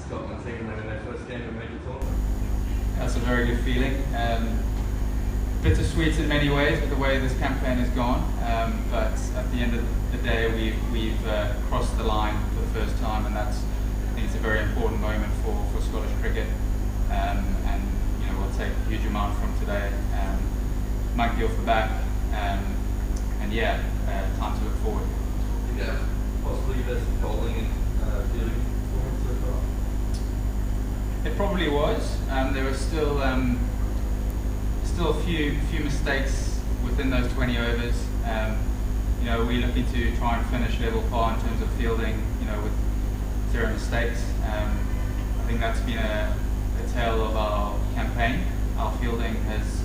Scotland taking them in their first game of major tournament? That's a very good feeling. Bittersweet in many ways with the way this campaign has gone, but at the end of the day we've crossed the line for the first time, and I think it's a very important moment for Scottish cricket, and we'll take a huge amount from today. Monkey off the back, and yeah, time to look forward. Yeah, possibly best bowling and fielding so far? It probably was. There were still a few mistakes within those 20 overs. We're looking to try and finish level par in terms of fielding, with 0 mistakes. I think that's been a tale of our campaign. Our fielding has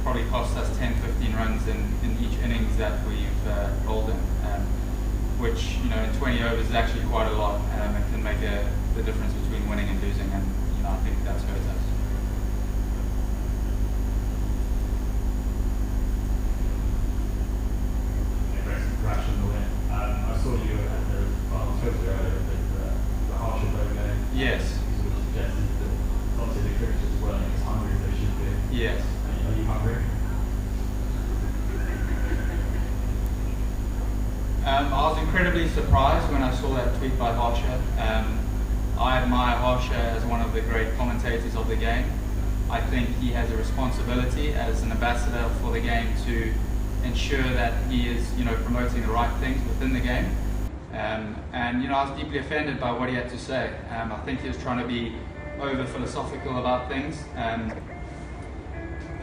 probably cost us 10-15 runs in each innings that we've bowled in, which in 20 overs is actually quite a lot, and it can make the difference between winning and losing, and I think that's hurt us. Congrats on the win. I saw you at the final Twitter earlier with the Harsher game. Yes. You sort of suggested that obviously the cricketers weren't as hungry as they should be. Yes. Are you hungry? I was incredibly surprised when I saw that tweet by Harsher. I admire Harsher as one of the great commentators of the game. I think he has a responsibility as an ambassador for the game to ensure that he is, promoting the right things within the game. And I was deeply offended by what he had to say. I think he was trying to be over philosophical about things. And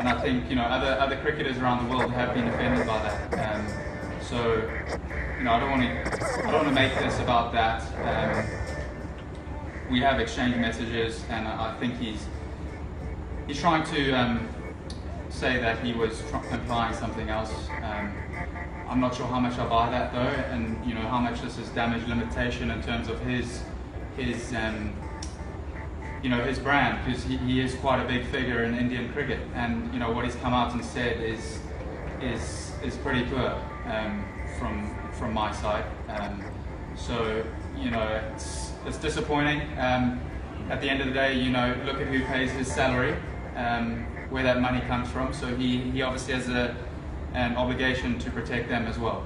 I think other cricketers around the world have been offended by that. So I don't want to make this about that. We have exchanged messages, and I think he's trying to say that he was implying something else. I'm not sure how much I buy that though, and how much this is damage limitation in terms of his brand, because he is quite a big figure in Indian cricket, and what he's come out and said is pretty poor from my side. So it's disappointing. At the end of the day, look at who pays his salary, where that money comes from. So he obviously has an obligation to protect them as well.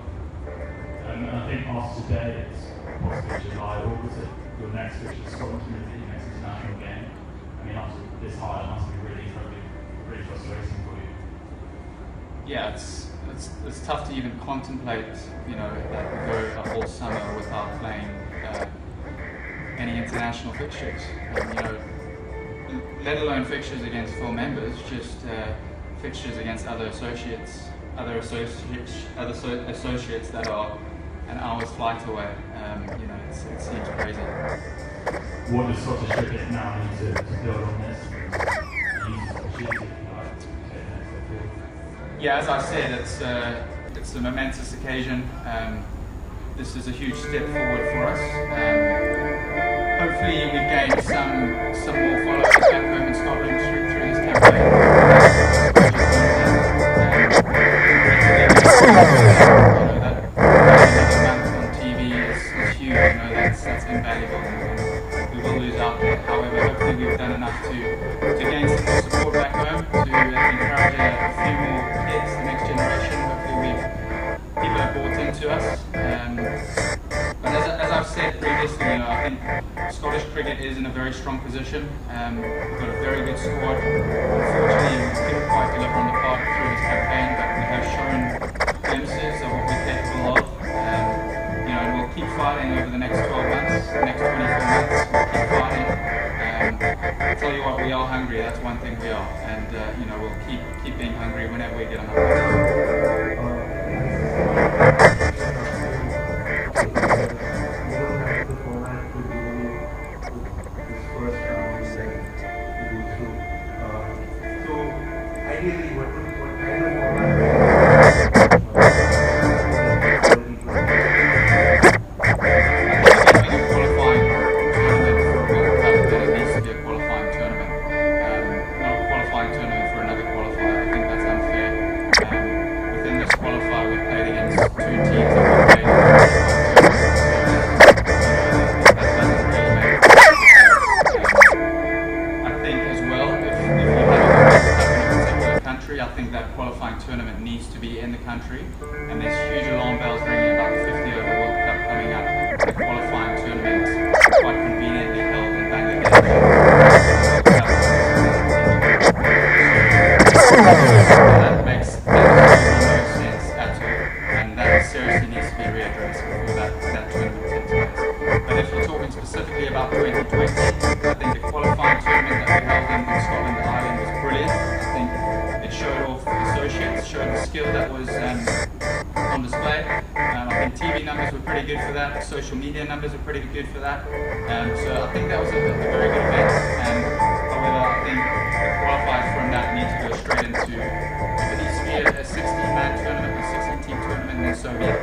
And I think after today, it's possibly July, August, your next fixture is Scotland community, your next international game. I mean, after this high, it must be really frustrating for you. Yeah, it's tough to even contemplate, that we go a whole summer without playing any international fixtures. Let alone fixtures against full members, just fixtures against other associates that are an hour's flight away. It seems crazy. What does Scottish cricket now need to build on this? Use this opportunity, take the next step forward? Yeah, as I said, it's a momentous occasion. This is a huge step forward for us. Hopefully we gain some more followers back home in Scotland through this campaign. That month on TV is huge. That's invaluable. And we will lose out there. However, hopefully we've done enough to gain some more support back home, to encourage a few more kids, the next generation. Hopefully people have bought into us. But as I've said previously, I think Scottish cricket is in a very strong position. We've got a very good squad. Unfortunately, we couldn't quite deliver on the part through this campaign, but we have shown glimpses of what we're capable of. And we'll keep fighting over the next 12 months, the next 24 months. We'll keep fighting. I tell you what, we are hungry. That's one thing we are, and we'll keep being hungry whenever we get on the pitch. Ideally, what kind of format? in the country, and there's huge alarm bells ringing about the 50 over World Cup coming up, the qualifying tournament quite conveniently held in Bangladesh. That makes absolutely no sense at all, and that seriously needs to be readdressed before that tournament takes place. But if you're talking specifically about 2020, I think the qualifying tournament that we held in Scotland Island was brilliant. I think it showed off the associates, showed the skill that was on display. I think TV numbers were pretty good for that, social media numbers were pretty good for that. So I think that was a very good event. However, I think the qualifiers from that need to go straight into, if it needs to be a 16-man tournament, a 16-team tournament, then so be it.